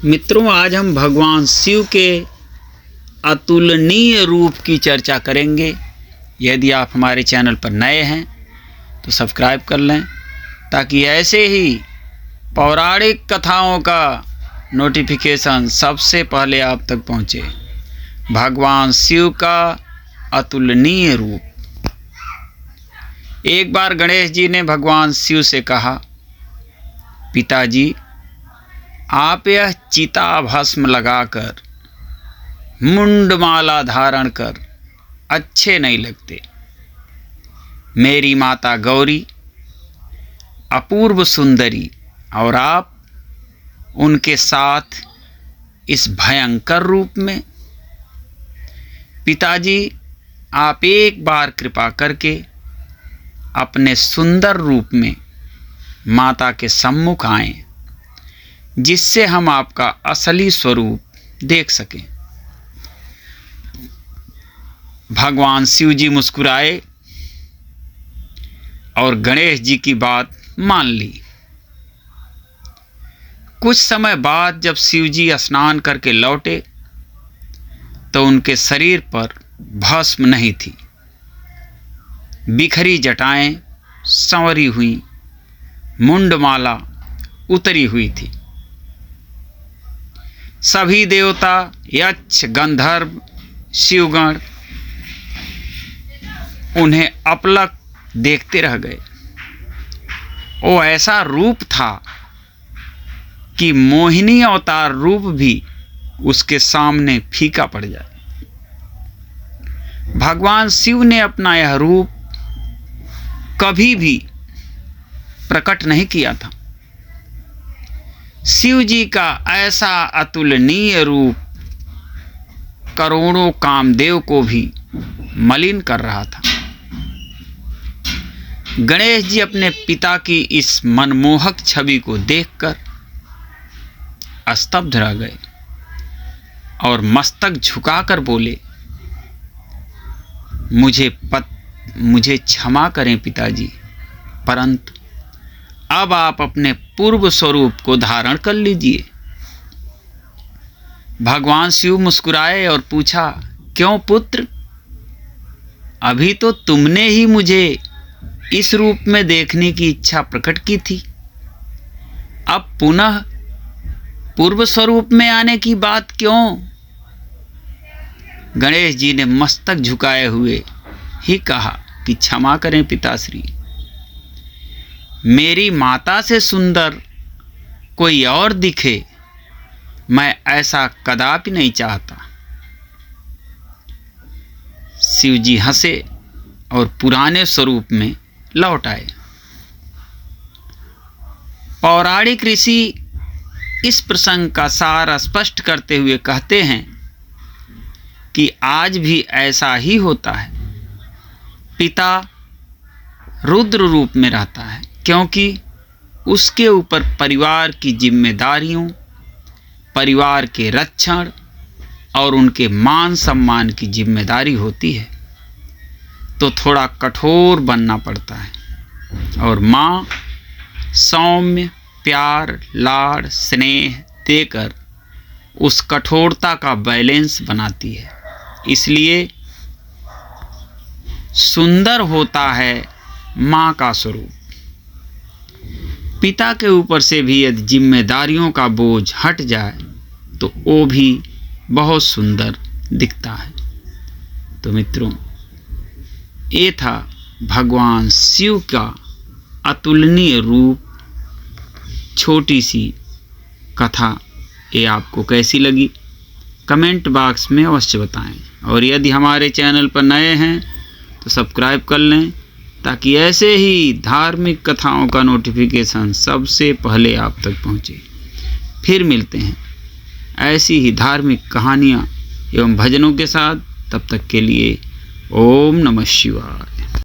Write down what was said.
मित्रों, आज हम भगवान शिव के अतुलनीय रूप की चर्चा करेंगे। यदि आप हमारे चैनल पर नए हैं तो सब्सक्राइब कर लें ताकि ऐसे ही पौराणिक कथाओं का नोटिफिकेशन सबसे पहले आप तक पहुंचे। भगवान शिव का अतुलनीय रूप। एक बार गणेश जी ने भगवान शिव से कहा, पिताजी, आप यह चिता भस्म लगाकर मुंडमाला धारण कर अच्छे नहीं लगते। मेरी माता गौरी अपूर्व सुंदरी और आप उनके साथ इस भयंकर रूप में। पिताजी, आप एक बार कृपा करके अपने सुंदर रूप में माता के सम्मुख आएं, जिससे हम आपका असली स्वरूप देख सकें। भगवान शिव जी मुस्कुराए और गणेश जी की बात मान ली। कुछ समय बाद जब शिव जी स्नान करके लौटे तो उनके शरीर पर भस्म नहीं थी। बिखरी जटाएं संवरी हुई, मुंडमाला उतरी हुई थी। सभी देवता, यक्ष, गंधर्व, शिवगण उन्हें अपलक देखते रह गए। वो ऐसा रूप था कि मोहिनी अवतार रूप भी उसके सामने फीका पड़ जाए। भगवान शिव ने अपना यह रूप कभी भी प्रकट नहीं किया था। शिव जी का ऐसा अतुलनीय रूप करोड़ों कामदेव को भी मलिन कर रहा था। गणेश जी अपने पिता की इस मनमोहक छवि को देखकर स्तब्ध रह गए और मस्तक झुकाकर बोले, मुझे क्षमा करें पिताजी, परंतु अब आप अपने पूर्व स्वरूप को धारण कर लीजिए। भगवान शिव मुस्कुराए और पूछा, क्यों पुत्र? अभी तो तुमने ही मुझे इस रूप में देखने की इच्छा प्रकट की थी। अब पुनः पूर्व स्वरूप में आने की बात क्यों? गणेश जी ने मस्तक झुकाए हुए ही कहा कि क्षमा करें पिताश्री, मेरी माता से सुंदर कोई और दिखे, मैं ऐसा कदापि नहीं चाहता। शिव जी हंसे और पुराने स्वरूप में लौट आए। पौराणिक ऋषि इस प्रसंग का सार स्पष्ट करते हुए कहते हैं कि आज भी ऐसा ही होता है। पिता रुद्र रूप में रहता है क्योंकि उसके ऊपर परिवार की जिम्मेदारियों, परिवार के रक्षण और उनके मान सम्मान की जिम्मेदारी होती है, तो थोड़ा कठोर बनना पड़ता है। और माँ सौम्य, प्यार, लाड़, स्नेह देकर उस कठोरता का बैलेंस बनाती है। इसलिए सुंदर होता है माँ का स्वरूप। पिता के ऊपर से भी यदि जिम्मेदारियों का बोझ हट जाए तो वो भी बहुत सुंदर दिखता है। तो मित्रों, ये था भगवान शिव का अतुलनीय रूप। छोटी सी कथा ये आपको कैसी लगी कमेंट बॉक्स में अवश्य बताएं। और यदि हमारे चैनल पर नए हैं तो सब्सक्राइब कर लें ताकि ऐसे ही धार्मिक कथाओं का नोटिफिकेशन सबसे पहले आप तक पहुंचे। फिर मिलते हैं ऐसी ही धार्मिक कहानियाँ एवं भजनों के साथ। तब तक के लिए ओम नमः शिवाय।